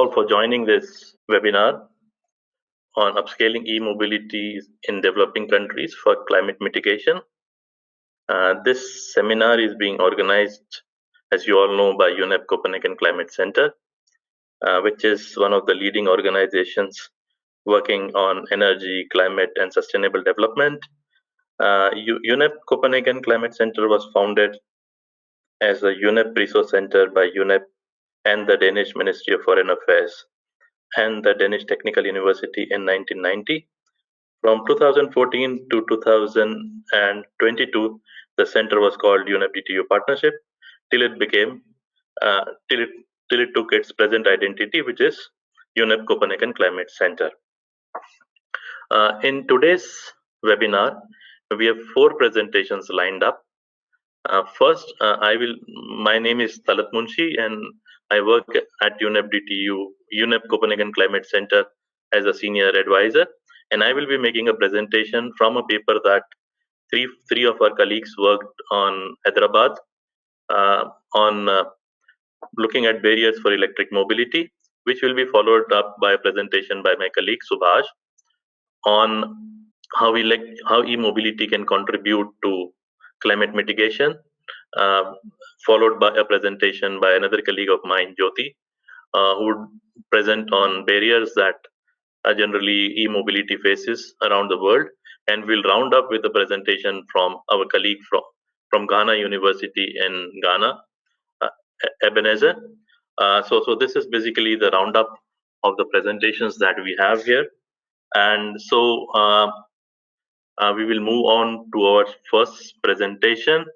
all for joining this webinar on upscaling e-mobility in developing countries for climate mitigation. This seminar is being organized, as you all know, by UNEP Copenhagen Climate Center, which is one of the leading organizations working on energy, climate, and sustainable development. UNEP Copenhagen Climate Center was founded as a UNEP resource center by UNEP and the Danish Ministry of Foreign Affairs and the Danish Technical University in 1990. From 2014 to 2022, the center was called UNEP DTU Partnership till it became till it took its present identity, which is UNEP Copenhagen Climate Center. In today's webinar, we have 4 presentations lined up. First, my name is Talat Munshi, and I work at UNEP DTU, UNEP Copenhagen Climate Center as a senior advisor, and I will be making a presentation from a paper that three of our colleagues worked on Hyderabad on looking at barriers for electric mobility, which will be followed up by a presentation by my colleague Subash on how e-mobility can contribute to climate mitigation, followed by a presentation by another colleague of mine, Jyoti, who would present on barriers that generally e-mobility faces around the world, and we'll round up with a presentation from our colleague from Ghana University in Ghana, Ebenezer. So this is basically the roundup of the presentations that we have here, and so we will move on to our first presentation,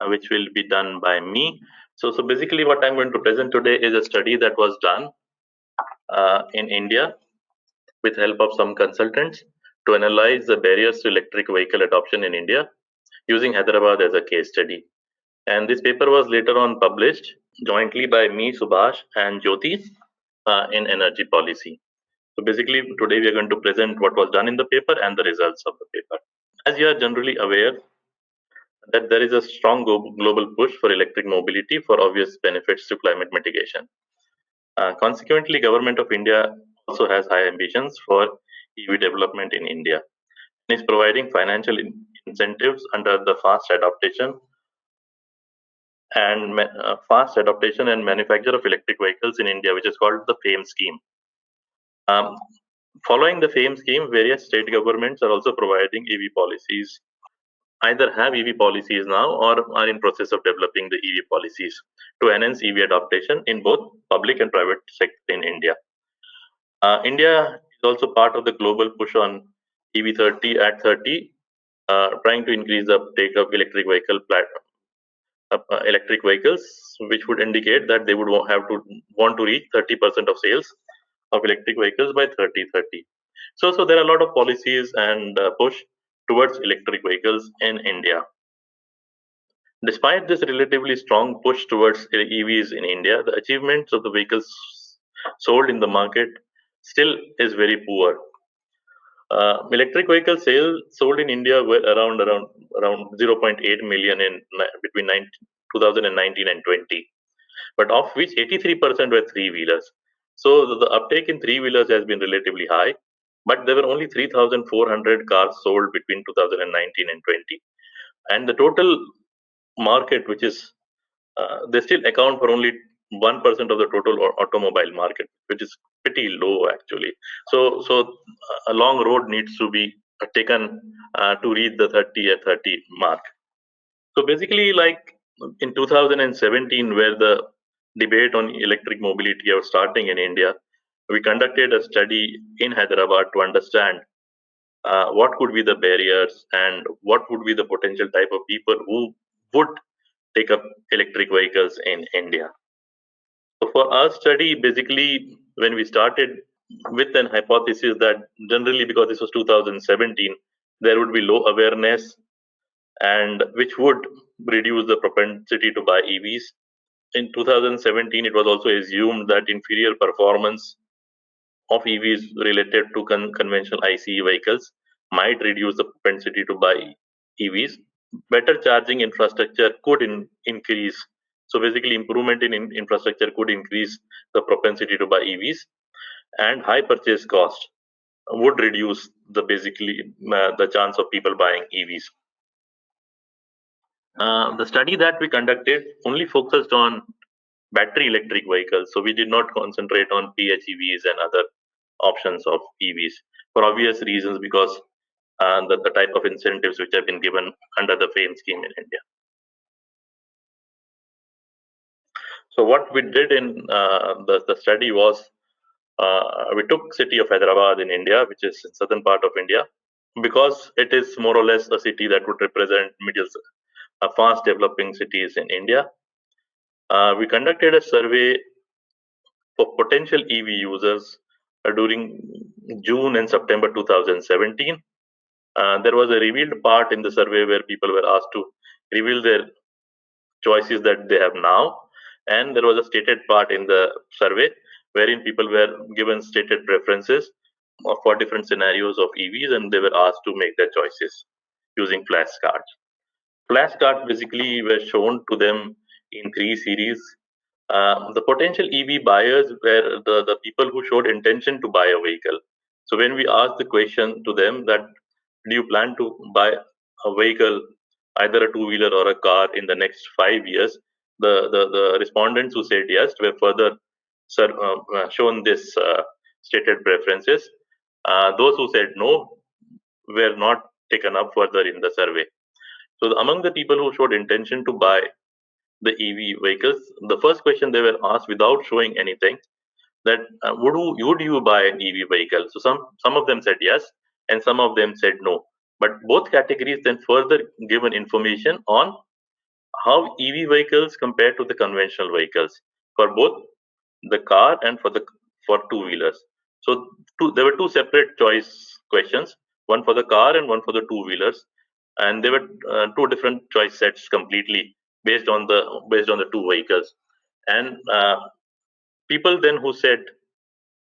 which will be done by me. So basically what I'm going to present today is a study that was done in India with help of some consultants to analyze the barriers to electric vehicle adoption in India using Hyderabad as a case study. And this paper was later on published jointly by me, Subash, and Jyoti in Energy Policy. So basically today we are going to present what was done in the paper and the results of the paper. As you are generally aware that there is a strong global push for electric mobility for obvious benefits to climate mitigation. Consequently, Government of India also has high ambitions for EV development in India and is providing financial incentives under the fast adaptation and manufacture of electric vehicles in India, which is called the FAME scheme. Following the FAME scheme, various state governments are also providing EV policies, either have EV policies now or are in process of developing the EV policies to enhance EV adoption in both public and private sector in India. India is also part of the global push on EV 30 at 30, trying to increase the uptake of electric vehicles, which would indicate that they would want to reach 30% of sales of electric vehicles by 2030. So there are a lot of policies and push towards electric vehicles in India. Despite this relatively strong push towards EVs in India, the achievements of the vehicles sold in the market still is very poor. Electric vehicle sales sold in India were around 0.8 million in between 2019 and 20, but of which 83% were three-wheelers. So the uptake in three-wheelers has been relatively high, but there were only 3,400 cars sold between 2019 and 20, and the total market, which is they still account for only 1% of the total automobile market, which is pretty low actually. So a long road needs to be taken to reach the 30 mark. So basically, like in 2017, where the debate on electric mobility was starting in India, we conducted a study in Hyderabad to understand what could be the barriers and what would be the potential type of people who would take up electric vehicles in India. So for our study, basically, when we started with an hypothesis that generally, because this was 2017, there would be low awareness and which would reduce the propensity to buy EVs. In 2017, it was also assumed that inferior performance of EVs related to conventional ICE vehicles might reduce the propensity to buy EVs. Better charging infrastructure could increase So basically, improvement in infrastructure could increase the propensity to buy EVs, and high purchase cost would reduce the chance of people buying EVs. The study that we conducted only focused on battery electric vehicles, so we did not concentrate on PHEVs and other options of EVs for obvious reasons, because the type of incentives which have been given under the FAME scheme in India. So what we did in the study was, we took city of Hyderabad in India, which is in southern part of India, because it is more or less a city that would represent fast developing cities in India. We conducted a survey for potential EV users during June and September 2017. There was a revealed part in the survey where people were asked to reveal their choices that they have now, and there was a stated part in the survey wherein people were given stated preferences for different scenarios of EVs, and they were asked to make their choices using flashcards. Flashcards basically were shown to them in three series. The potential EV buyers were the people who showed intention to buy a vehicle. So when we asked the question to them that, do you plan to buy a vehicle, either a two-wheeler or a car, in the next 5 years, the respondents who said yes were further shown this stated preferences. Those who said no were not taken up further in the survey. So among the people who showed intention to buy the EV vehicles, the first question they were asked without showing anything, that would you buy an EV vehicle? So some of them said yes, and some of them said no. But both categories then further given information on how EV vehicles compare to the conventional vehicles for both the car and for two wheelers. So there were two separate choice questions, one for the car and one for the two wheelers, and there were two different choice sets completely based on the two vehicles. And people then who said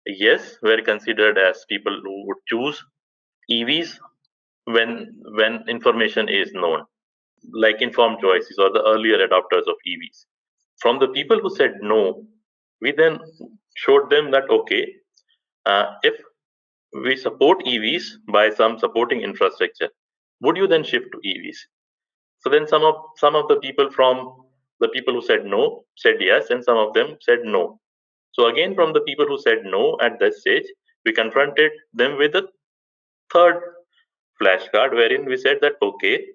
yes were considered as people who would choose EVs when information is known, like informed choices or the earlier adopters of EVs. From the people who said no, we then showed them that, okay, if we support EVs by some supporting infrastructure, would you then shift to EVs? So then some of the people who said no said yes, and some of them said no. So again, from the people who said no at this stage, we confronted them with a third flashcard wherein we said that, okay,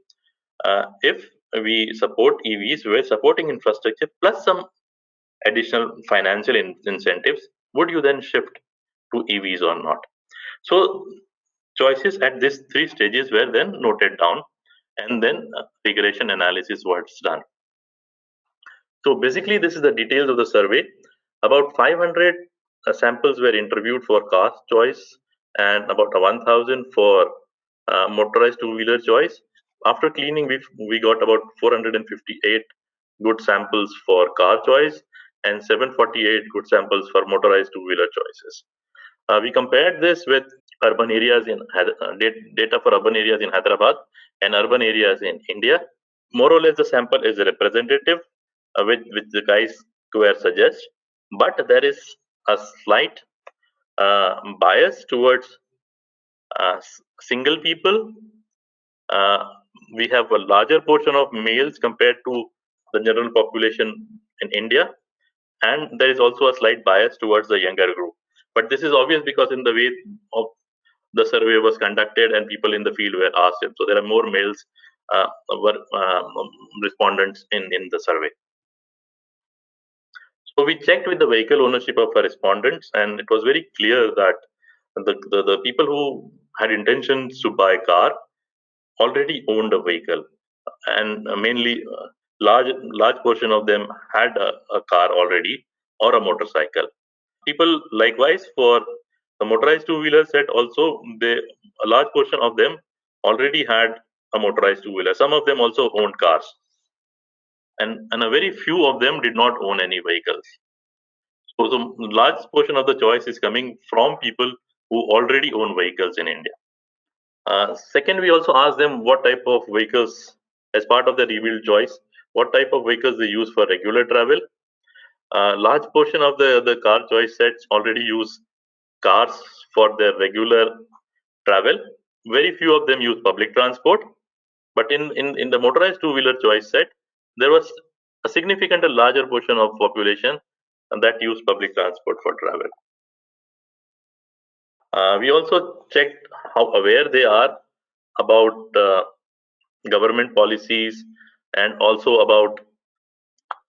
if we support EVs, we're supporting infrastructure plus some additional financial incentives, would you then shift to EVs or not? So choices at these three stages were then noted down, and then regression analysis was done. So basically, this is the details of the survey. About 500 samples were interviewed for car choice, and about 1,000 for motorized two-wheeler choice. After cleaning, we got about 458 good samples for car choice and 748 good samples for motorized two-wheeler choices. We compared this with urban areas data for urban areas in Hyderabad and urban areas in India. More or less, the sample is representative with the guys square suggest, but there is a slight bias towards single people. Uh, we have a larger portion of males compared to the general population in India, and there is also a slight bias towards the younger group. But this is obvious because in the way of the survey was conducted and people in the field were asked, so there are more males were respondents in the survey. So we checked with the vehicle ownership of our respondents, and it was very clear that the people who had intentions to buy a car already owned a vehicle, and mainly large portion of them had a car already or a motorcycle. People likewise for the motorized two-wheeler set also, a large portion of them already had a motorized two-wheeler. Some of them also owned cars, and a very few of them did not own any vehicles. So the large portion of the choice is coming from people who already own vehicles in India. Second, we also asked them what type of vehicles as part of the revealed choice. what type of vehicles they use for regular travel. Large portion of the car choice sets already use cars for their regular travel. Very few of them use public transport. But in the motorized two-wheeler choice set, there was a significant, a larger portion of population that use public transport for travel. We also checked how aware they are about government policies and also about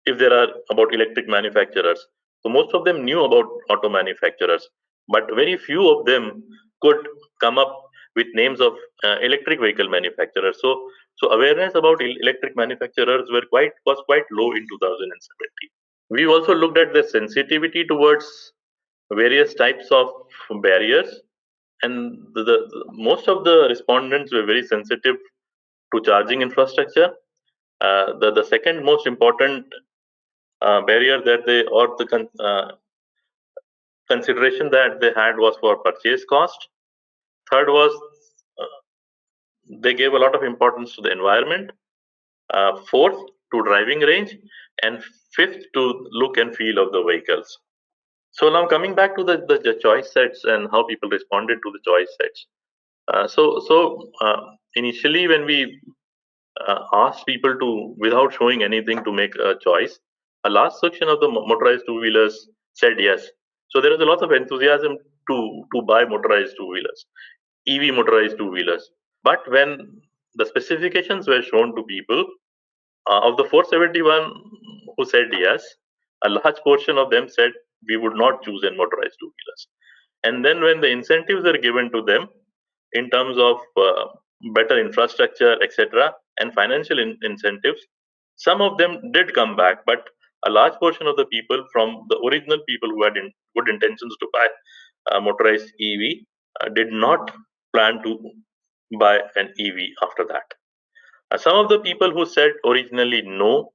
if there are about electric manufacturers. So most of them knew about auto manufacturers, but very few of them could come up with names of electric vehicle manufacturers. So awareness about electric manufacturers was quite low in 2017. We also looked at the sensitivity towards various types of barriers, and most of the respondents were very sensitive to charging infrastructure. The second most important barrier that they or the consideration that they had was for purchase cost. Third was uh, they gave a lot of importance to the environment. Fourth, to driving range, and fifth, to look and feel of the vehicles. So now coming back to the choice sets and how people responded to the choice sets. Initially, when we asked people to, without showing anything, to make a choice, a large section of the motorized two wheelers said yes. So there is a lot of enthusiasm to buy motorized two wheelers, EV motorized two wheelers. But when the specifications were shown to people, of the 471 who said yes, a large portion of them said we would not choose in motorized two wheelers. And then when the incentives are given to them in terms of better infrastructure, etc., and financial incentives, some of them did come back, but a large portion of the people, from the original people who had good intentions to buy motorized EV, did not plan to buy an EV after that. Some of the people who said originally no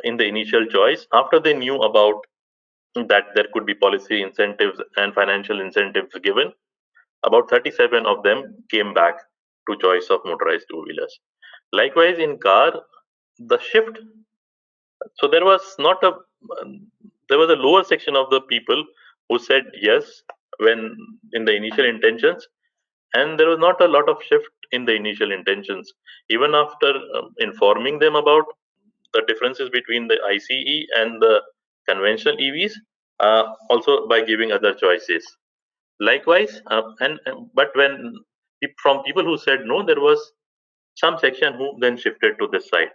in the initial choice, after they knew about that there could be policy incentives and financial incentives given, about 37 of them came back to choice of motorized two wheelers. Likewise, in car, the shift. So there was a lower section of the people who said yes when in the initial intentions, and there was not a lot of shift in the initial intentions. Even after informing them about the differences between the ICE and the conventional EVs, also by giving other choices. Likewise, but when from people who said no, there was some section who then shifted to this side.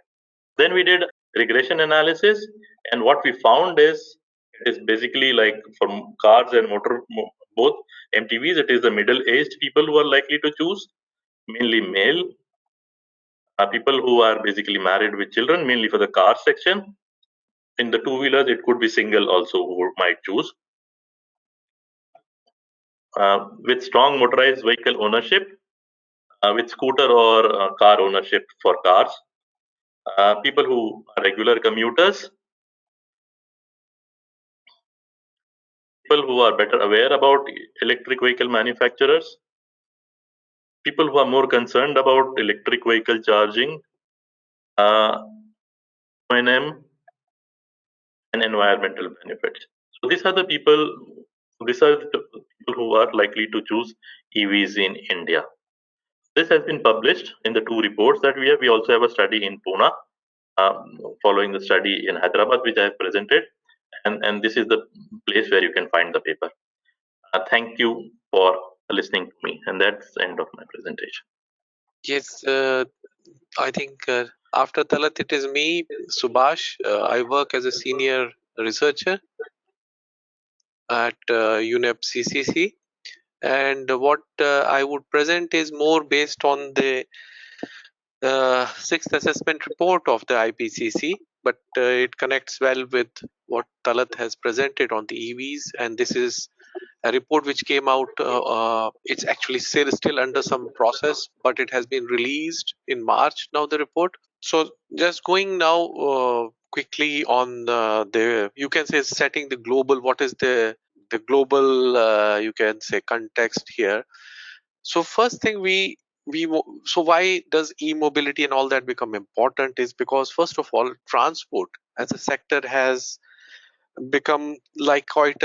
Then we did regression analysis, and what we found is it is basically like for cars and both MTVs. It is the middle-aged people who are likely to choose, mainly male. People who are basically married with children, mainly for the car section. In the two-wheelers, it could be single also who might choose. With strong motorized vehicle ownership, with scooter or car ownership for cars, people who are regular commuters, people who are better aware about electric vehicle manufacturers, people who are more concerned about electric vehicle charging, O&M, and environmental benefits. So these are the people. These are the people who are likely to choose EVs in India. This has been published in the two reports that we have. We also have a study in Pune, following the study in Hyderabad, which I have presented, and this is the place where you can find the paper. Thank you for listening to me, and that's the end of my presentation. Yes, I think after Talat, it is me, Subash. I work as a senior researcher at UNEP CCC, and what I would present is more based on the sixth assessment report of the IPCC, but it connects well with what Talat has presented on the EVs, and this is a report which came out. It's actually still under some process, but it has been released in March now. The report. So just going now quickly on the, you can say, setting the global. What is the global you can say context here. So first thing we so why does e-mobility and all that become important is because, first of all, transport as a sector has become like quite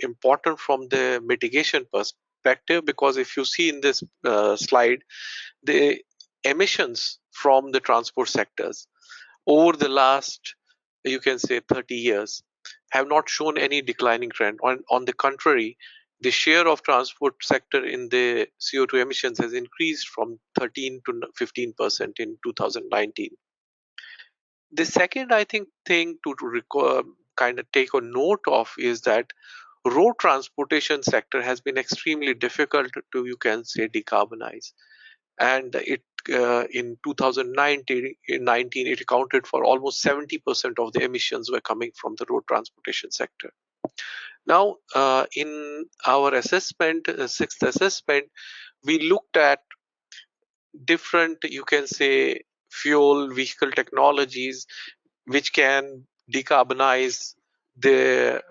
important from the mitigation perspective, because if you see in this slide, the emissions from the transport sectors over the last, you can say, 30 years have not shown any declining trend. On the contrary, the share of transport sector in the CO2 emissions has increased from 13 to 15% in 2019. The second, I think, thing to kind of take a note of is that road transportation sector has been extremely difficult to, you can say, decarbonize. And it in 2019 it accounted for almost 70% of the emissions were coming from the road transportation sector. Now, in our assessment, sixth assessment, we looked at different, you can say, fuel vehicle technologies which can decarbonize the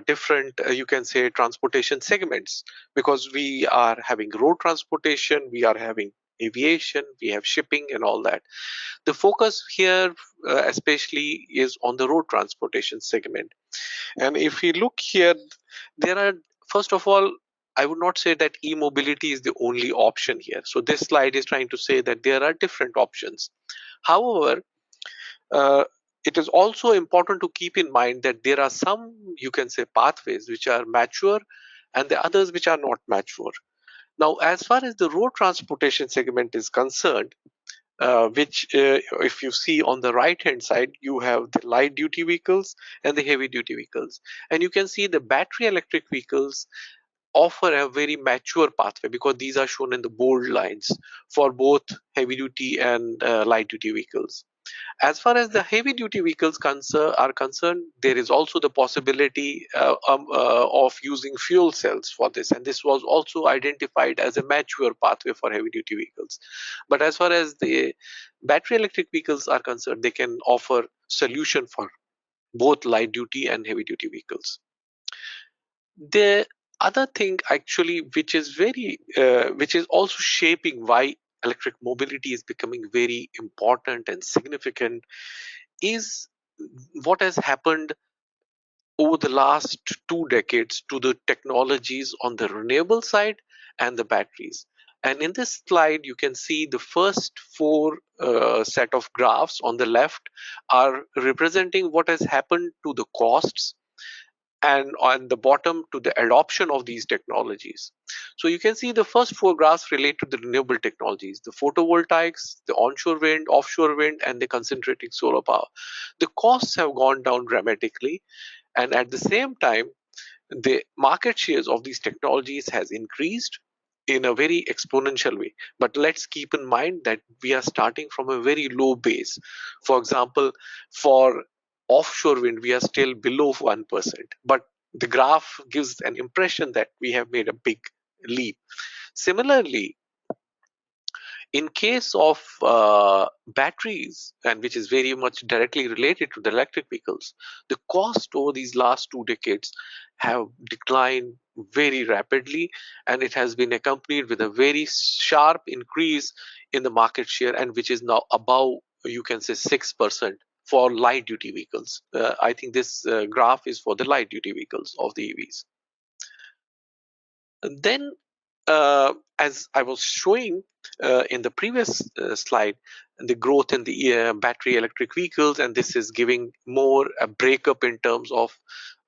different, you can say, transportation segments, because we are having road transportation, we are having aviation, we have shipping and all that. The focus here especially is on the road transportation segment. And if we look here, there are, first of all, I would not say that e-mobility is the only option here. So this slide is trying to say that there are different options. However, uh, it is also important to keep in mind that there are some, you can say, pathways which are mature and the others which are not mature. Now, as far as the road transportation segment is concerned, which if you see on the right hand side, you have the light duty vehicles and the heavy duty vehicles, and you can see the battery electric vehicles offer a very mature pathway, because these are shown in the bold lines for both heavy duty and light duty vehicles. As far as the heavy duty vehicles are concerned, there is also the possibility of using fuel cells for this, and this was also identified as a mature pathway for heavy duty vehicles. But as far as the battery electric vehicles are concerned, they can offer solution for both light duty and heavy duty vehicles. The other thing actually, which is also shaping why electric mobility is becoming very important and significant, is what has happened over the last 2 decades to the technologies on the renewable side and the batteries. And in this slide, you can see the first four set of graphs on the left are representing what has happened to the costs, and on the bottom to the adoption of these technologies. So you can see the first four graphs relate to the renewable technologies, the photovoltaics, the onshore wind, offshore wind, and the concentrating solar power. The costs have gone down dramatically, and at the same time, the market shares of these technologies has increased in a very exponential way. But let's keep in mind that we are starting from a very low base. For example, for offshore wind, we are still below 1%, but the graph gives an impression that we have made a big leap. Similarly, in case of batteries, and which is very much directly related to the electric vehicles, the cost over these last 2 decades have declined very rapidly, and it has been accompanied with a very sharp increase in the market share, and which is now above, you can say, 6% for light duty vehicles. I think this graph is for the light duty vehicles of the EVs. Then, as I was showing in the previous slide, the growth in the battery electric vehicles, and this is giving more a breakup in terms of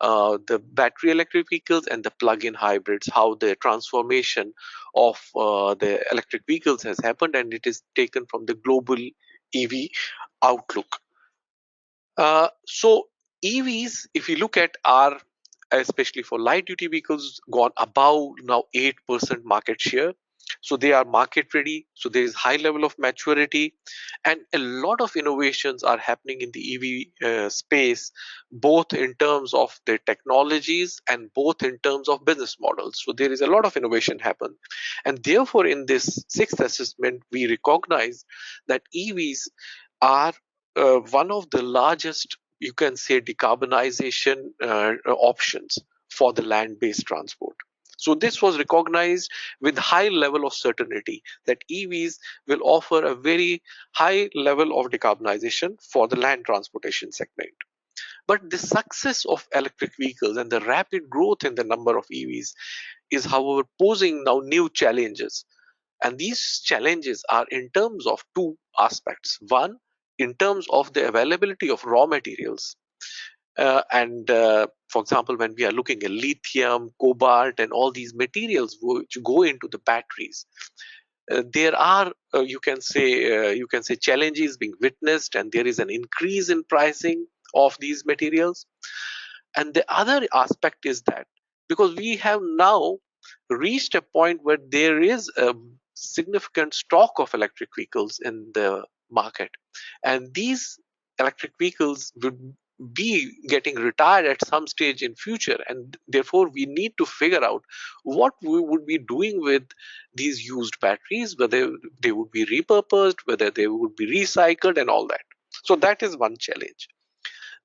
the battery electric vehicles and the plug-in hybrids, how the transformation of the electric vehicles has happened, and it is taken from the global EV outlook. So EVs, if you look at, are, especially for light duty vehicles, gone above now 8% market share. So they are market ready. So there is high level of maturity, and a lot of innovations are happening in the EV space, both in terms of their technologies and both in terms of business models. So there is a lot of innovation happen, and therefore in this sixth assessment, we recognize that EVs are one of the largest, you can say, decarbonization options for the land-based transport. So this was recognized with high level of certainty that EVs will offer a very high level of decarbonization for the land transportation segment. But the success of electric vehicles and the rapid growth in the number of EVs is, however, posing now new challenges. And these challenges are in terms of two aspects. One, in terms of the availability of raw materials. And for example, when we are looking at lithium, cobalt, and all these materials which go into the batteries, there are you can say challenges being witnessed, and there is an increase in pricing of these materials. And the other aspect is that because we have now reached a point where there is a significant stock of electric vehicles in the market, and these electric vehicles would be getting retired at some stage in future, and therefore we need to figure out what we would be doing with these used batteries, whether they would be repurposed, whether they would be recycled, and all that. So that is one challenge.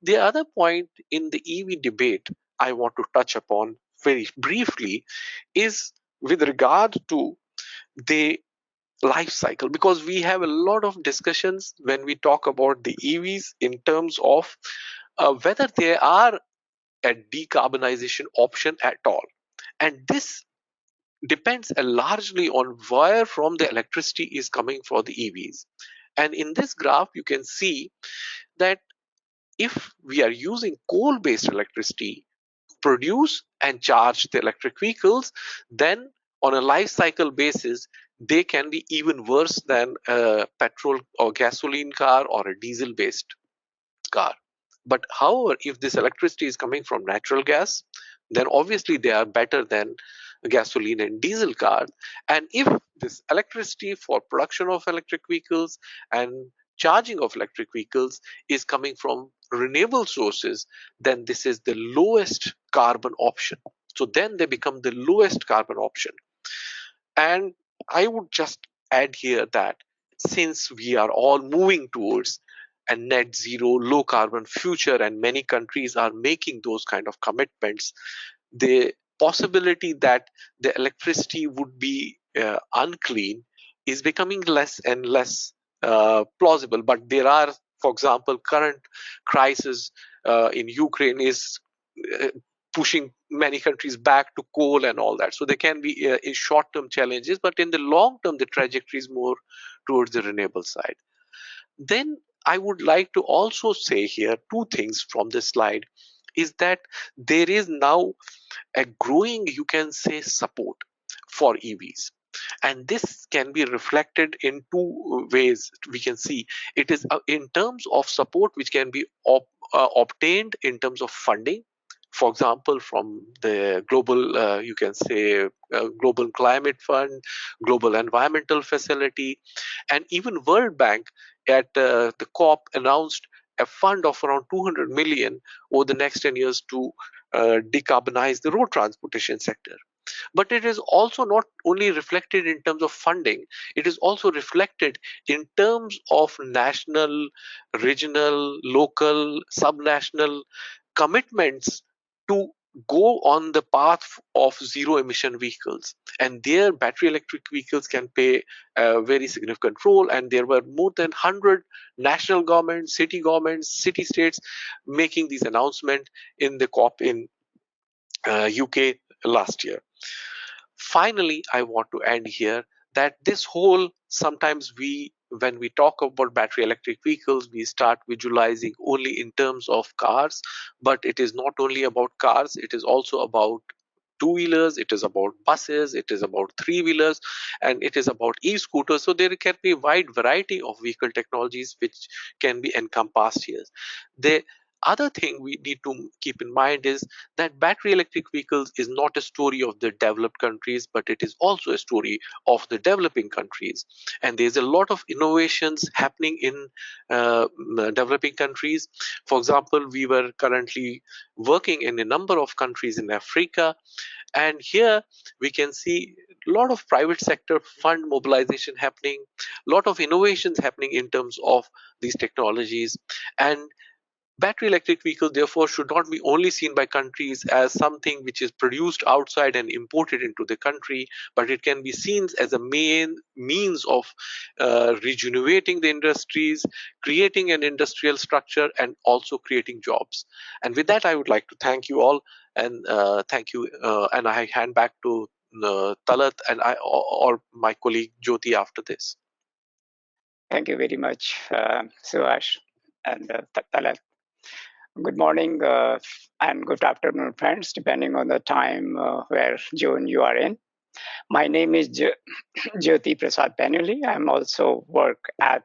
The other point in the EV debate I want to touch upon very briefly is with regard to the life cycle, because we have a lot of discussions when we talk about the EVs in terms of whether they are a decarbonization option at all. And this depends largely on where from the electricity is coming for the EVs. And in this graph, you can see that if we are using coal based electricity to produce and charge the electric vehicles, then on a life cycle basis, they can be even worse than a petrol or gasoline car or a diesel based car. But however, if this electricity is coming from natural gas, then obviously they are better than gasoline and diesel cars. And if this electricity for production of electric vehicles and charging of electric vehicles is coming from renewable sources, then this is the lowest carbon option. So then they become the lowest carbon option. And I would just add here that since we are all moving towards a net zero, low carbon future, and many countries are making those kind of commitments, the possibility that the electricity would be unclean is becoming less and less plausible. But there are, for example, current crisis in Ukraine is uh, pushing many countries back to coal and all that. So there can be short-term challenges, but in the long term, the trajectory is more towards the renewable side. Then I would like to also say here two things from this slide is that there is now a growing, you can say, support for EVs. And this can be reflected in two ways. We can see it is in terms of support, which can be obtained in terms of funding. For example, from the global, you can say, global climate fund, global environmental facility, and even World Bank at the COP announced a fund of around 200 million over the next 10 years to decarbonize the road transportation sector. But it is also not only reflected in terms of funding, it is also reflected in terms of national, regional, local, subnational commitments to go on the path of zero emission vehicles, and their battery electric vehicles can play a very significant role. And there were more than 100 national governments, city states making these announcements in the COP in UK last year. Finally, I want to end here that this whole, sometimes we, when we talk about battery electric vehicles, we start visualizing only in terms of cars, but it is not only about cars, it is also about two-wheelers, it is about buses, it is about three-wheelers, and it is about e-scooters. So there can be a wide variety of vehicle technologies which can be encompassed here. The other thing we need to keep in mind is that battery electric vehicles is not a story of the developed countries, but it is also a story of the developing countries. And there's a lot of innovations happening in developing countries. For example, we were currently working in a number of countries in Africa, and here we can see a lot of private sector fund mobilization happening, a lot of innovations happening in terms of these technologies. And Battery electric vehicles, therefore, should not be only seen by countries as something which is produced outside and imported into the country, but it can be seen as a main means of rejuvenating the industries, creating an industrial structure, and also creating jobs. And with that, I would like to thank you all, and thank you. And I hand back to Talat and or my colleague Jyoti after this. Thank you very much, Subash and Talat. Good morning and good afternoon, friends, depending on the time where June you are in. My name is Jyoti Prasad Painuly. I'm also work at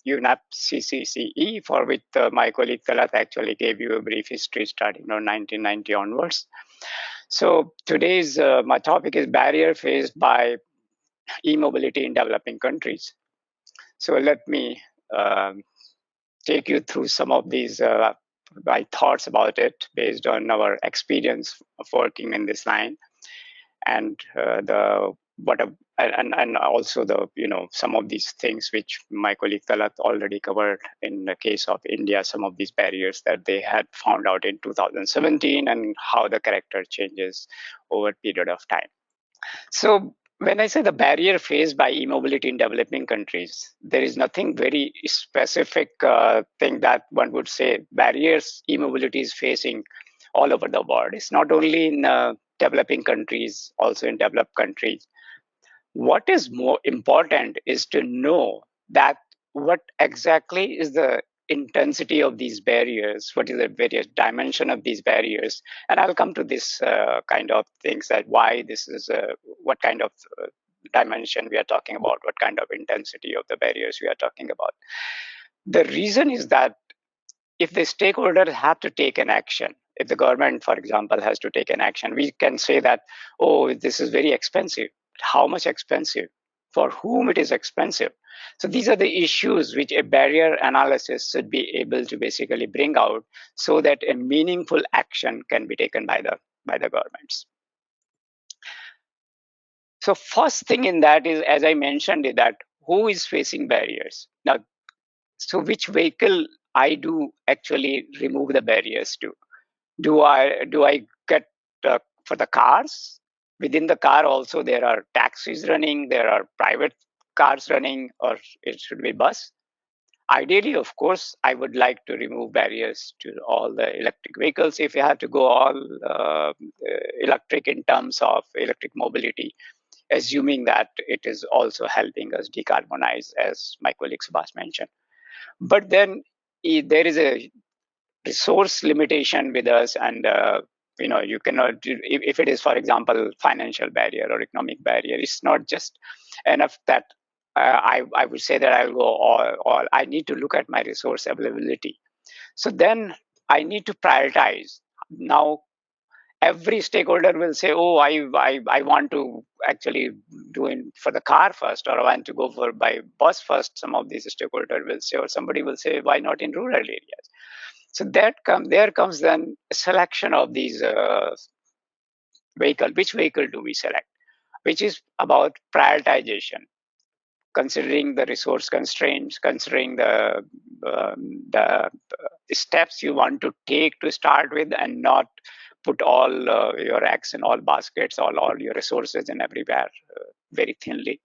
UNEP CCCE, for which my colleague Talat actually gave you a brief history starting from 1990 onwards. So today's my topic is barrier faced by e-mobility in developing countries. So let me take you through some of these my thoughts about it based on our experience of working in this line, and and also the some of these things which my colleague Talat already covered in the case of India, some of these barriers that they had found out in 2017 and how the character changes over a period of time. So when I say the barrier faced by e-mobility in developing countries, there is nothing very specific thing that one would say barriers e-mobility is facing all over the world. It's not only in developing countries, also in developed countries. What is more important is to know that what exactly is the intensity of these barriers, what is the various dimension of these barriers, and I'll come to this kind of things, that why this is what kind of dimension we are talking about, what kind of intensity of the barriers we are talking about. The reason is that if the stakeholders have to take an action, if the government, for example, has to take an action, we can say that, oh, this is very expensive. How much expensive? For whom it is expensive? So these are the issues which a barrier analysis should be able to basically bring out, so that a meaningful action can be taken by the governments. So first thing in that is, as I mentioned, is that who is facing barriers? Now, so which vehicle I do actually remove the barriers to? Do I get for the cars? Within the car also there are taxis running, there are private cars running, or it should be bus. Ideally, of course, I would like to remove barriers to all the electric vehicles if you have to go all electric in terms of electric mobility, assuming that it is also helping us decarbonize, as my colleague Subash mentioned. But then there is a resource limitation with us, and you cannot, if it is, for example, financial barrier or economic barrier, it's not just enough that I would say that I'll go all. I need to look at my resource availability. So then I need to prioritize. Now every stakeholder will say, oh, I want to actually do it for the car first, or I want to go for by bus first. Some of these stakeholders will say, or somebody will say, why not in rural areas? So there comes then a selection of these vehicle. Which vehicle do we select? Which is about prioritization, considering the resource constraints, considering the steps you want to take to start with, and not put all your eggs in all baskets, all your resources in everywhere very thinly.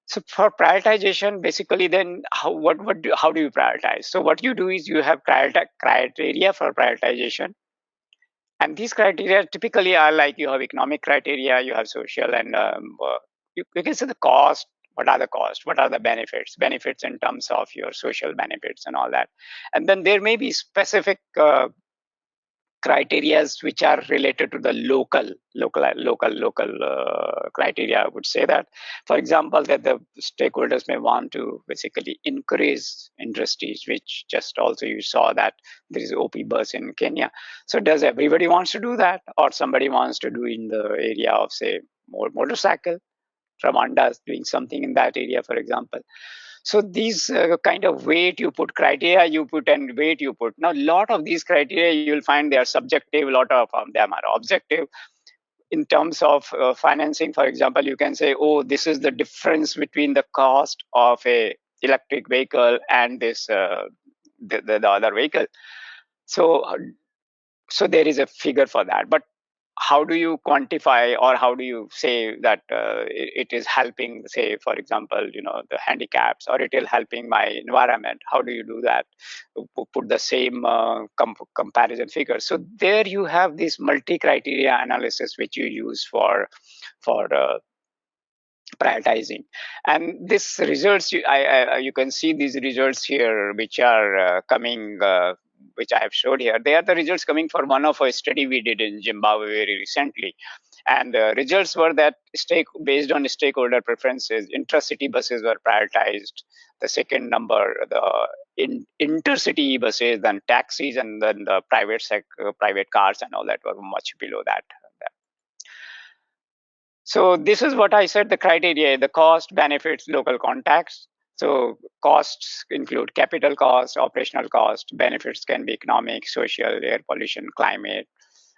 So for prioritization, basically, then how do you prioritize? So what you do is you have criteria for prioritization, and these criteria typically are like, you have economic criteria, you have social, and you can say the cost. What are the costs? What are the benefits? Benefits in terms of your social benefits and all that. And then there may be specific criterias which are related to the local criteria. I would say that, for example, that the stakeholders may want to basically increase industries, which just also you saw that there is OP bus in Kenya. So does everybody wants to do that, or somebody wants to do in the area of, say, more motorcycle? Rwanda is doing something in that area, for example. So these kind of weight you put, criteria you put, and weight you put. Now, a lot of these criteria you'll find they are subjective. A lot of them are objective. In terms of financing, for example, you can say, oh, this is the difference between the cost of a electric vehicle and this the other vehicle. So there is a figure for that. But how do you quantify, or how do you say that it is helping, say, for example, the handicaps, or it is helping my environment? How do you do that? Put the same comparison figures. So there you have this multi-criteria analysis which you use for prioritizing. And this results, you can see these results here, which are coming, which I have showed here. They are the results coming for one of a study we did in Zimbabwe very recently. And the results were that based on stakeholder preferences, intracity buses were prioritized. The second number, the intercity buses, then taxis, and then the private cars and all that were much below that. So this is what I said, the criteria: the cost, benefits, local contacts. So costs include capital cost, operational cost. Benefits can be economic, social, air pollution, climate.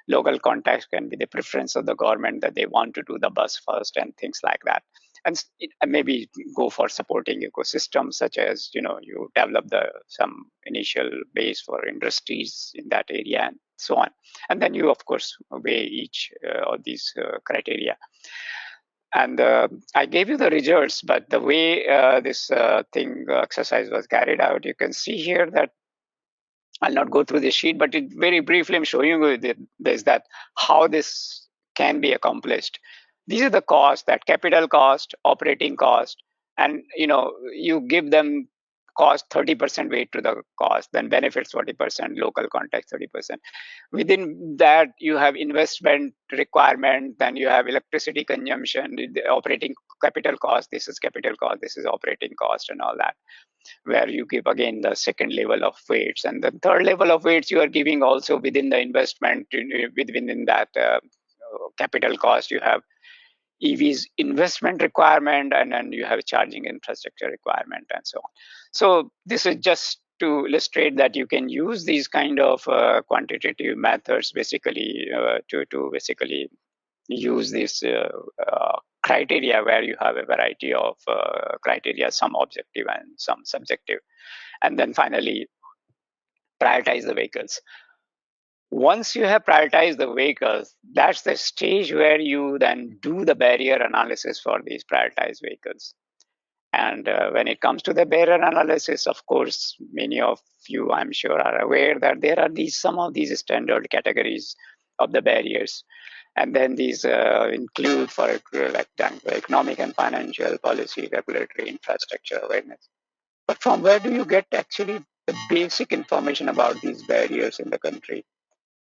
Local contacts can be the preference of the government that they want to do the bus first and things like that. And maybe go for supporting ecosystems, such as you develop some initial base for industries in that area and so on. And then you of course weigh each of these criteria. And I gave you the results, but the way this exercise was carried out, you can see here that I'll not go through the sheet, but very briefly I'm showing you this, that how this can be accomplished. These are the costs: that capital cost, operating cost, and you give them cost 30% weight to the cost, then benefits 40%, local context 30%. Within that you have investment requirement, then you have electricity consumption, the operating capital cost, this is capital cost, this is operating cost, and all that, where you give again the second level of weights. And the third level of weights you are giving also within the investment, within that capital cost, you have EV's investment requirement, and then you have charging infrastructure requirement, and so on. So this is just to illustrate that you can use these kind of quantitative methods basically to basically use this criteria, where you have a variety of criteria, some objective and some subjective, and then finally prioritize the vehicles. Once you have prioritized the vehicles, that's the stage where you then do the barrier analysis for these prioritized vehicles. And when it comes to the barrier analysis, of course, many of you, I'm sure, are aware that there are some of these standard categories of the barriers. And then these include, for example, economic and financial, policy, regulatory, infrastructure, awareness. But from where do you get actually the basic information about these barriers in the country?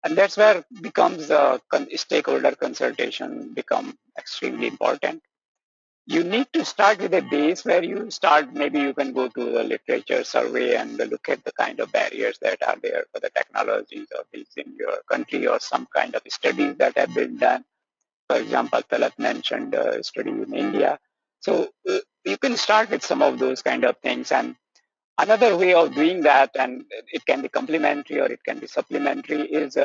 And that's where becomes the stakeholder consultation become extremely important. You need to start with a base where you start. Maybe you can go to the literature survey and look at the kind of barriers that are there for the technologies of these in your country, or some kind of studies that have been done. For example, Talat mentioned a study in India. So you can start with some of those kind of things. And another way of doing that, and it can be complementary or it can be supplementary, is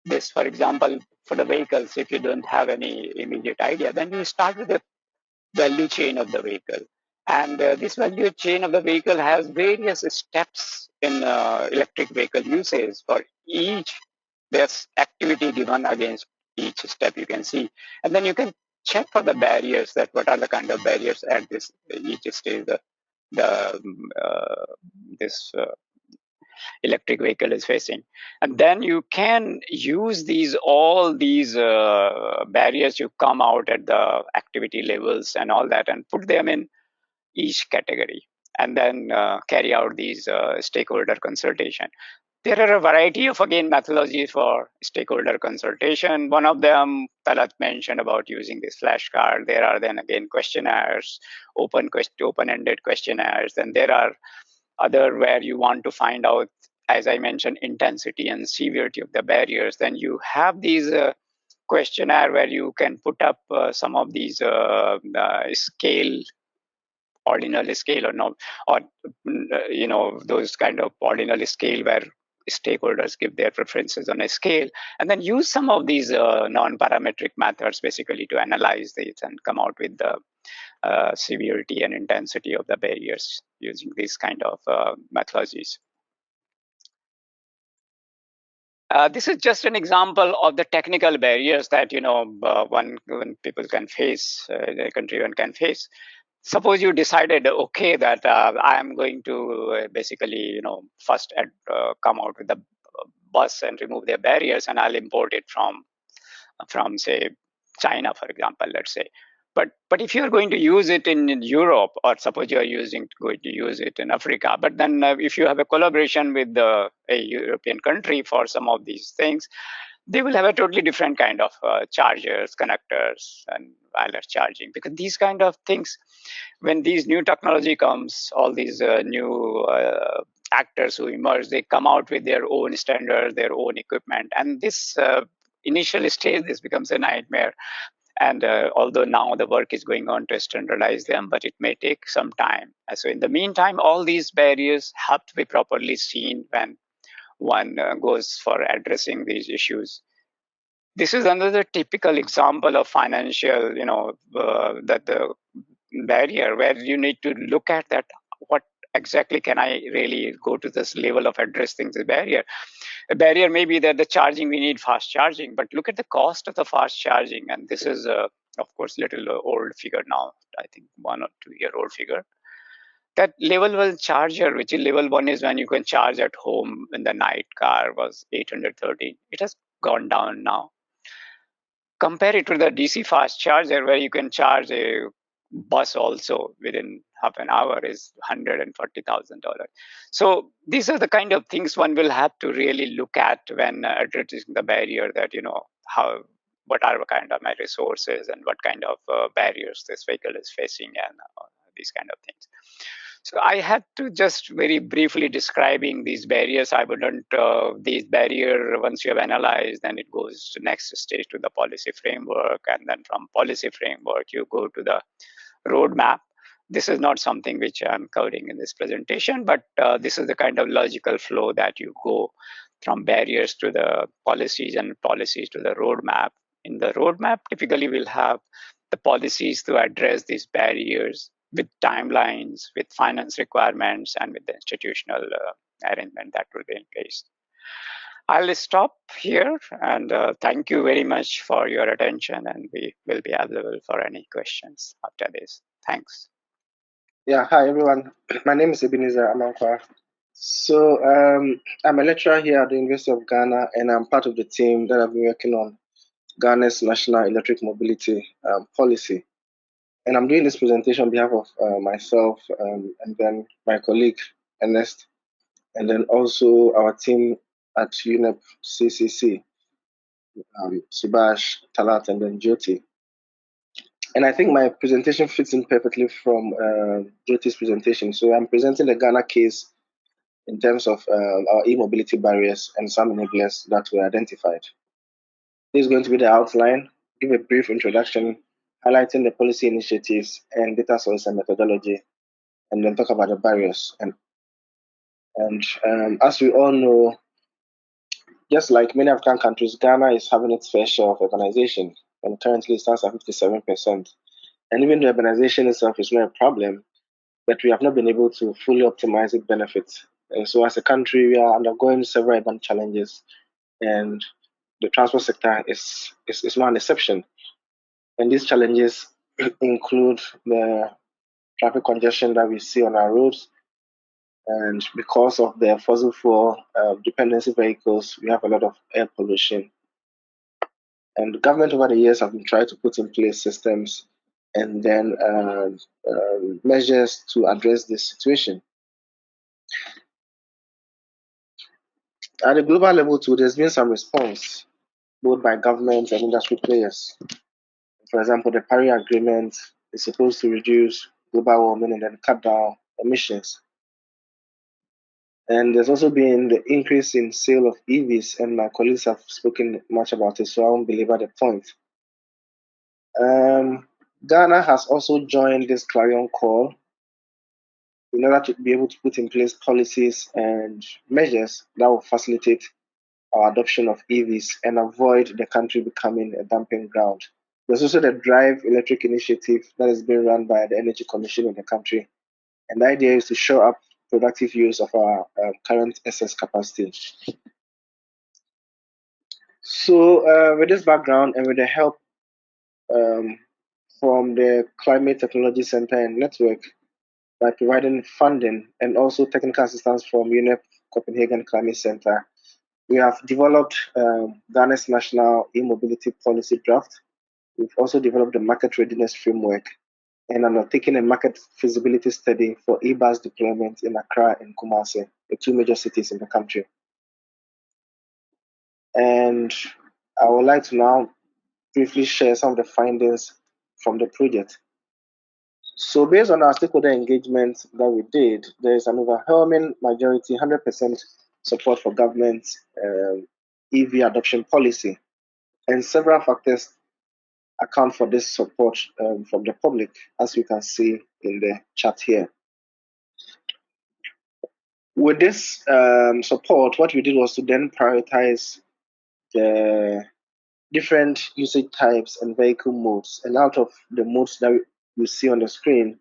this. For example, for the vehicles, if you don't have any immediate idea, then you start with the value chain of the vehicle. And this value chain of the vehicle has various steps in electric vehicle uses. For each, there's activity given against each step, you can see. And then you can check for the barriers, that what are the kind of barriers at this each stage this electric vehicle is facing. And then you can use all these barriers you come out at the activity levels and all that, and put them in each category, and then carry out these stakeholder consultation. There are a variety of, again, methodologies for stakeholder consultation. One of them, Talat mentioned about using this flashcard. There are then again questionnaires, open-ended questionnaires. Then there are other where you want to find out, as I mentioned, intensity and severity of the barriers. Then you have these questionnaire where you can put up some of these scale, ordinal scale, or no, or those kind of ordinal scale where stakeholders give their preferences on a scale, and then use some of these non-parametric methods basically to analyze these and come out with the severity and intensity of the barriers using these kind of methodologies. This is just an example of the technical barriers that one people can face, the countryman can face. Suppose you decided, okay, that I am going to basically, first come out with the bus and remove their barriers, and I'll import it from say China, for example, let's say. But if you're going to use it in Europe, or suppose you're going to use it in Africa, but then if you have a collaboration with a European country for some of these things, they will have a totally different kind of chargers, connectors, and wireless charging. Because these kind of things, when these new technology comes, all these new actors who emerge, they come out with their own standards, their own equipment, and this initial stage, this becomes a nightmare. And although now the work is going on to standardize them, but it may take some time. And so in the meantime, all these barriers have to be properly seen when one goes for addressing these issues. This is another typical example of financial, that the barrier where you need to look at that. What exactly can I really go to this level of addressing the barrier? A barrier may be that the charging, we need fast charging, but look at the cost of the fast charging. And this is, of course, little old figure now, I think 1 or 2 year old figure. That level 1 charger, which is level 1 is when you can charge at home in the night car, was 813. It has gone down now. Compare it to the DC fast charger where you can charge a bus also within half an hour is $140,000. So these are the kind of things one will have to really look at when addressing the barrier, that what are the kind of my resources and what kind of barriers this vehicle is facing, and these kind of things. So I had to just very briefly describing these barriers. I wouldn't, these barrier, once you have analyzed, then it goes to next stage to the policy framework. And then from policy framework, you go to the roadmap. This is not something which I'm covering in this presentation, but this is the kind of logical flow that you go from barriers to the policies and policies to the roadmap. In the roadmap, typically we'll have the policies to address these barriers with timelines, with finance requirements, and with the institutional arrangement that will be in place. I'll stop here, and thank you very much for your attention, and we will be available for any questions after this. Thanks. Yeah, hi everyone. My name is Ebenezer Amankwaa. So I'm a lecturer here at the University of Ghana, and I'm part of the team that have been working on Ghana's national electric mobility policy. And I'm doing this presentation on behalf of myself and then my colleague Ernest, and then also our team at UNEP CCC, Subash, Talat, and then Jyoti. And I think my presentation fits in perfectly from Jyoti's presentation. So I'm presenting the Ghana case in terms of our e-mobility barriers and some enablers that were identified. This is going to be the outline, give a brief introduction, highlighting the policy initiatives and data source and methodology, and then talk about the barriers. And as we all know, just like many African countries, Ghana is having its fair share of urbanization, and currently it stands at 57%. And even the urbanization itself is not a problem, but we have not been able to fully optimize its benefits. And so as a country, we are undergoing several urban challenges, and the transport sector is not an exception. And these challenges include the traffic congestion that we see on our roads. And because of the fossil fuel dependency vehicles, we have a lot of air pollution. And the government over the years have been trying to put in place systems and then measures to address this situation. At a global level too, there's been some response, both by governments and industry players. For example, the Paris Agreement is supposed to reduce global warming and then cut down emissions. And there's also been the increase in sale of EVs, and my colleagues have spoken much about it, so I won't belabor the point. Ghana has also joined this clarion call in order to be able to put in place policies and measures that will facilitate our adoption of EVs and avoid the country becoming a dumping ground. There's also the Drive Electric initiative that is being run by the Energy Commission in the country. And the idea is to show up productive use of our current excess capacity. So with this background and with the help from the Climate Technology Center and Network by providing funding and also technical assistance from UNEP Copenhagen Climate Center, we have developed Ghana's national e-mobility policy draft. We've also developed a market readiness framework and undertaken a market feasibility study for e-bus deployment in Accra and Kumasi, the two major cities in the country. And I would like to now briefly share some of the findings from the project. So based on our stakeholder engagement that we did, there is an overwhelming majority, 100% support for government EV adoption policy. And several factors account for this support from the public, as you can see in the chart here. With this support, what we did was to then prioritize the different usage types and vehicle modes. And out of the modes that you see on the screen,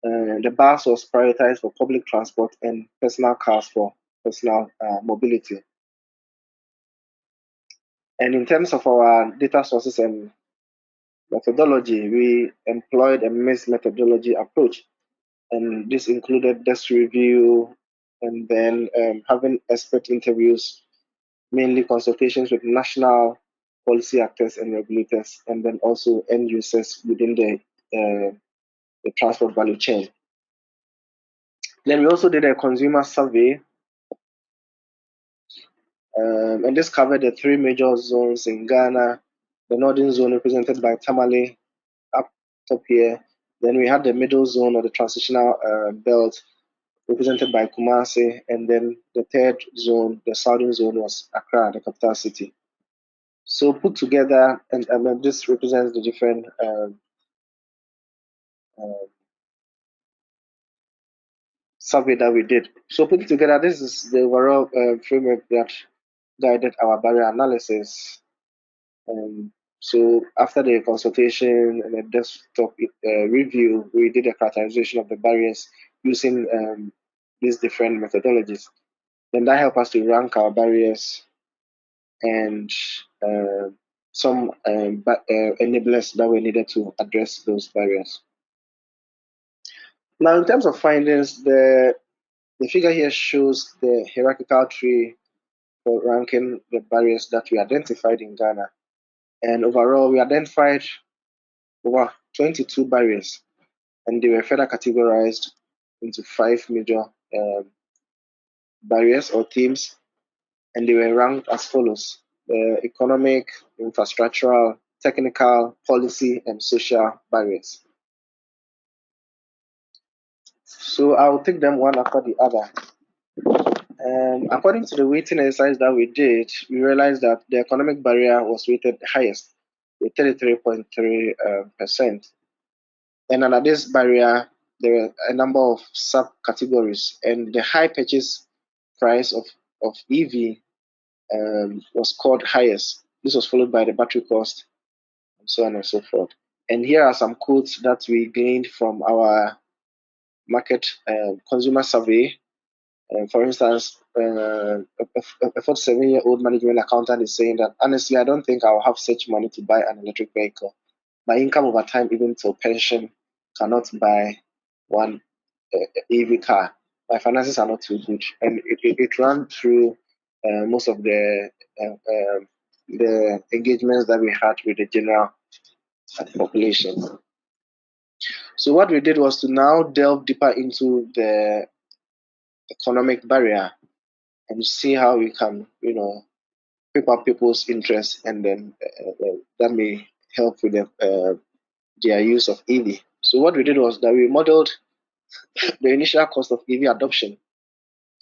the bus was prioritized for public transport and personal cars for personal mobility. And in terms of our data sources and methodology, we employed a mixed methodology approach. And this included desk review and then having expert interviews, mainly consultations with national policy actors and regulators, and then also end users within the transport value chain. Then we also did a consumer survey, and this covered the three major zones in Ghana. The northern zone represented by Tamale up top here. Then we had the middle zone or the transitional belt represented by Kumasi, and then the third zone, the southern zone, was Accra, the capital city. So put together, and this represents the different survey that we did. So putting together, this is the overall framework that guided our barrier analysis. So after the consultation and the desktop review, we did a characterization of the barriers using these different methodologies. Then that helped us to rank our barriers and some enablers that were needed to address those barriers. Now, in terms of findings, the figure here shows the hierarchical tree for ranking the barriers that we identified in Ghana. And overall, we identified over 22 barriers, and they were further categorized into 5 major barriers or themes, and they were ranked as follows: economic, infrastructural, technical, policy, and social barriers. So I'll take them one after the other. According to the weighting exercise that we did, we realized that the economic barrier was weighted highest with 33.3%. And under this barrier, there were a number of subcategories, and the high purchase price of EV was scored highest. This was followed by the battery cost, and so on and so forth. And here are some quotes that we gained from our market consumer survey. For instance, a 47-year-old management accountant is saying that, honestly, I don't think I'll have such money to buy an electric vehicle. My income over time, even till pension, cannot buy one EV car. My finances are not too good. And it ran through most of the engagements that we had with the general population. So what we did was to now delve deeper into the economic barrier and see how we can, pick up people's interest, and then that may help with their use of EV. So what we did was that we modeled the initial cost of EV adoption.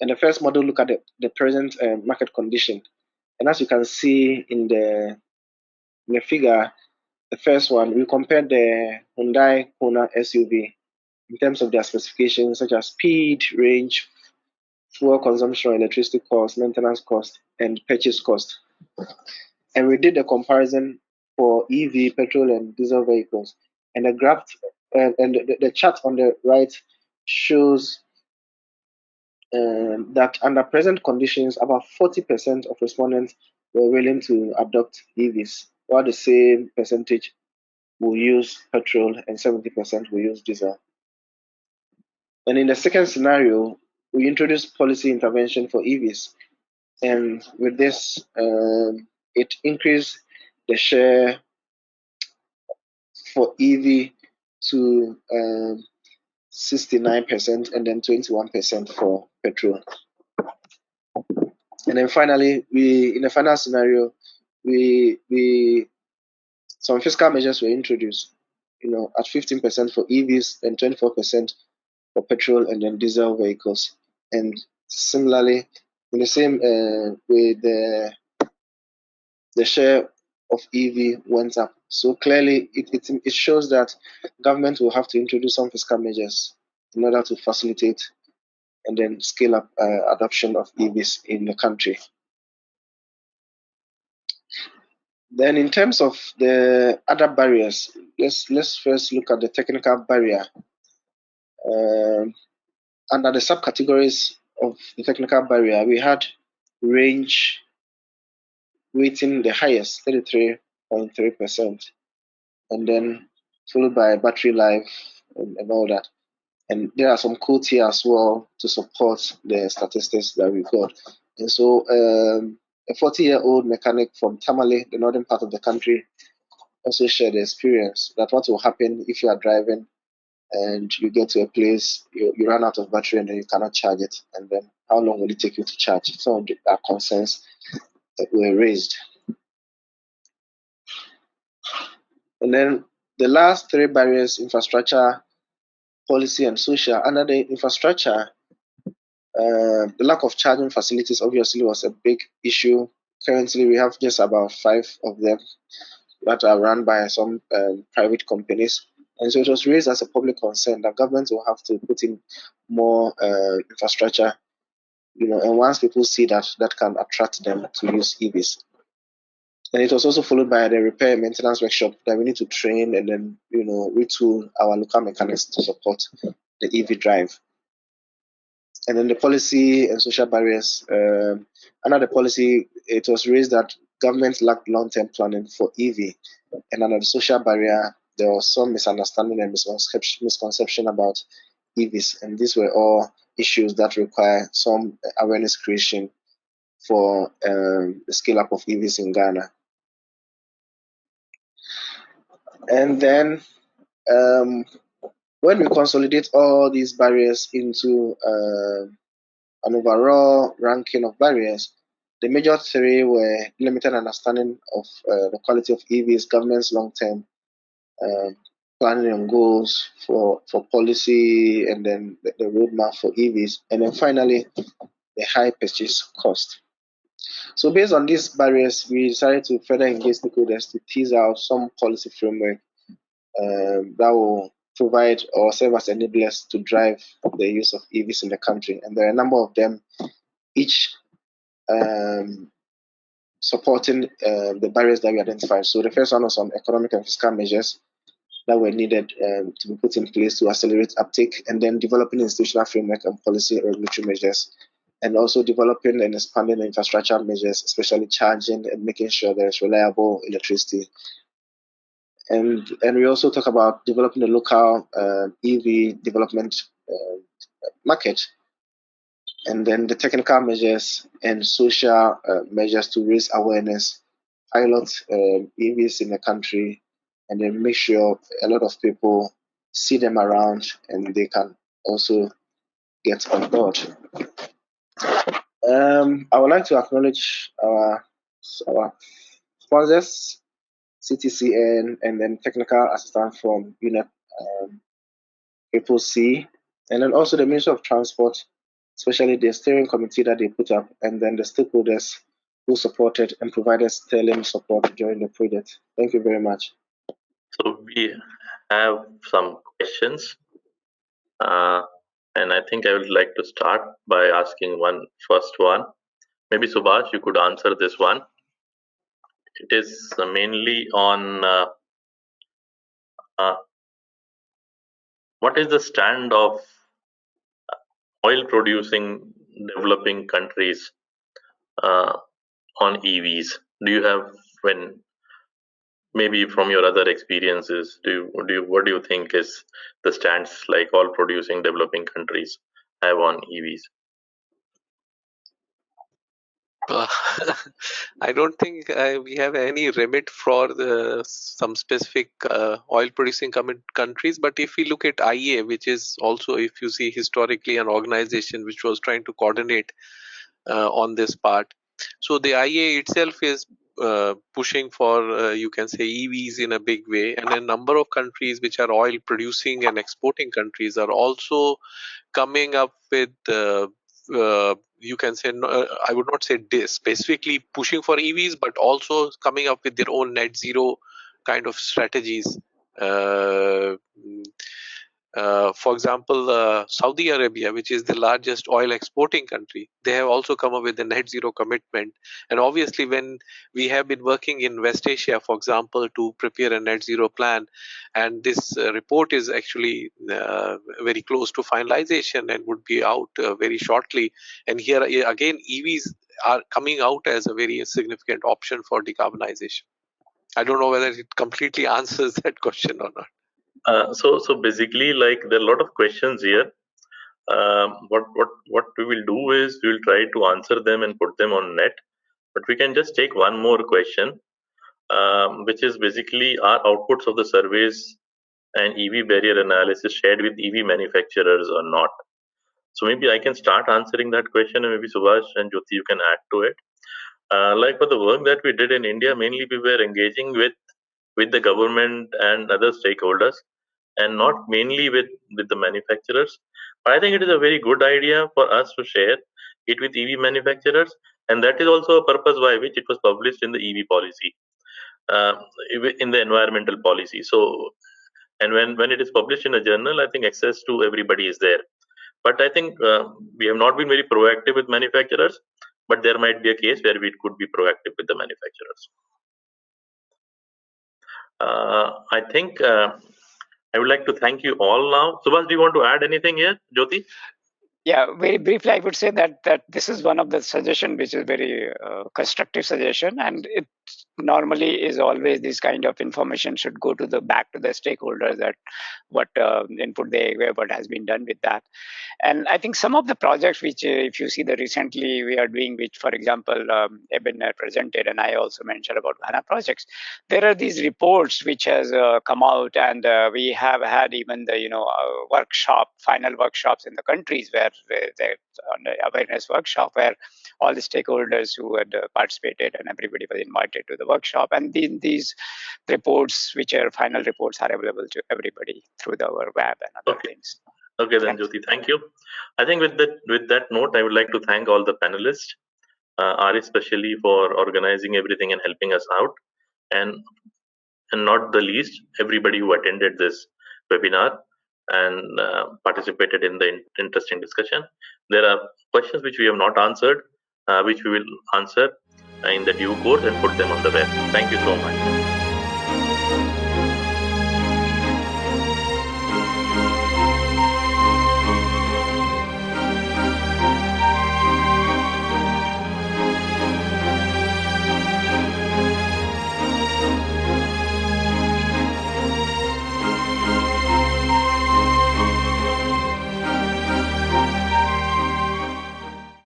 And the first model looked at the present market condition. And as you can see in the figure, the first one, we compared the Hyundai Kona SUV in terms of their specifications, such as speed, range, fuel consumption, electricity cost, maintenance cost, and purchase cost. And we did a comparison for EV, petrol, and diesel vehicles. And the graph and the chart on the right shows that under present conditions, about 40% of respondents were willing to adopt EVs, while the same percentage will use petrol and 70% will use diesel. And in the second scenario, we introduced policy intervention for EVs. And with this, it increased the share for EV to 69% and then 21% for petrol. And then finally, in the final scenario, some fiscal measures were introduced, at 15% for EVs and 24% for petrol and then diesel vehicles. And similarly, in the same way, the share of EV went up. So clearly, it shows that government will have to introduce some fiscal measures in order to facilitate and then scale up adoption of EVs in the country. Then in terms of the other barriers, let's first look at the technical barrier. Under the subcategories of the technical barrier, we had range weighting the highest, 33.3%, and then followed by battery life and all that. And there are some codes here as well to support the statistics that we got. And so a 40-year-old mechanic from Tamale, the northern part of the country, also shared the experience that what will happen if you are driving and you get to a place, you run out of battery and then you cannot charge it. And then how long will it take you to charge? Some of the concerns that were raised. And then the last three barriers, infrastructure, policy, and social. Under the infrastructure, the lack of charging facilities obviously was a big issue. Currently, we have just about 5 of them that are run by some private companies. And so it was raised as a public concern that governments will have to put in more infrastructure, and once people see that can attract them to use EVs. And it was also followed by the repair and maintenance workshop that we need to train and then, retool our local mechanics to support the EV drive. And then the policy and social barriers. Under the policy, it was raised that governments lacked long-term planning for EV. And under the social barrier, there was some misunderstanding and misconception about EVs. And these were all issues that require some awareness creation for the scale-up of EVs in Ghana. And then when we consolidate all these barriers into an overall ranking of barriers, the major 3 were limited understanding of the quality of EVs, government's long-term planning and goals for policy, and then the roadmap for EVs, and then finally, the high purchase cost. So based on these barriers, we decided to further engage stakeholders to tease out some policy framework that will provide or serve as enablers to drive the use of EVs in the country. And there are a number of them, each supporting the barriers that we identified. So the first one was on economic and fiscal measures that were needed to be put in place to accelerate uptake, and then developing institutional framework and policy and regulatory measures, and also developing and expanding the infrastructure measures, especially charging and making sure there is reliable electricity. And we also talk about developing a local EV development market, and then the technical measures and social measures to raise awareness, pilot EVs in the country, and then make sure a lot of people see them around and they can also get on board. I would like to acknowledge our sponsors, CTCN, and then technical assistance from UNEP, C, and then also the Ministry of Transport, especially the steering committee that they put up, and then the stakeholders who supported and provided sterling support during the project. Thank you very much. So we have some questions. And I think I would like to start by asking first one. Maybe Subash, you could answer this one. It is mainly on what is the stand of oil producing developing countries uh, on EVs? Do you have, when maybe from your other experiences, what do you think is the stance like all producing developing countries have on EVs? I don't think we have any remit for some specific oil-producing countries. But if we look at IEA, which is also, if you see historically, an organization which was trying to coordinate on this part. So the IEA itself is pushing for, you can say, EVs in a big way, and a number of countries which are oil-producing and exporting countries are also coming up with you can say, I would not say specifically pushing for EVs, but also coming up with their own net zero kind of strategies. For example, Saudi Arabia, which is the largest oil exporting country, they have also come up with a net zero commitment. And obviously, when we have been working in West Asia, for example, to prepare a net zero plan, and this report is actually very close to finalization and would be out very shortly. And here again, EVs are coming out as a very significant option for decarbonization. I don't know whether it completely answers that question or not. So basically, like, there are a lot of questions here. What we will do is we will try to answer them and put them on net. But we can just take one more question, which is basically, are outputs of the surveys and EV barrier analysis shared with EV manufacturers or not? So maybe I can start answering that question, and maybe Subash and Jyoti, you can add to it. Like for the work that we did in India, mainly we were engaging with the government and other stakeholders, and not mainly with the manufacturers. But I think it is a very good idea for us to share it with EV manufacturers, and that is also a purpose by which it was published in the EV policy, uh, in the environmental policy. So, and when it is published in a journal, I think access to everybody is there. But I think we have not been very proactive with manufacturers, but there might be a case where we could be proactive with the manufacturers. I think I would like to thank you all now. Subash, do you want to add anything here? Jyoti? Yeah, very briefly, I would say that this is one of the suggestion which is very constructive suggestion, and it normally is always this kind of information should go to the back to the stakeholders, that what input they what has been done with that. And I think some of the projects which, if you see the recently we are doing, which for example Ebenezer presented, and I also mentioned about HANA projects, there are these reports which has come out, and we have had even the final workshops in the countries where they on the awareness workshop, where all the stakeholders who had participated and everybody was invited to the workshop, and these reports, which are final reports, are available to everybody through our web and other things. Okay, then Jyoti, thank you. I think with that note, I would like to thank all the panelists, Ari especially for organizing everything and helping us out, and not the least, everybody who attended this webinar and participated in the interesting discussion. There are questions which we have not answered, which we will answer in the due course and put them on the web. Thank you so much.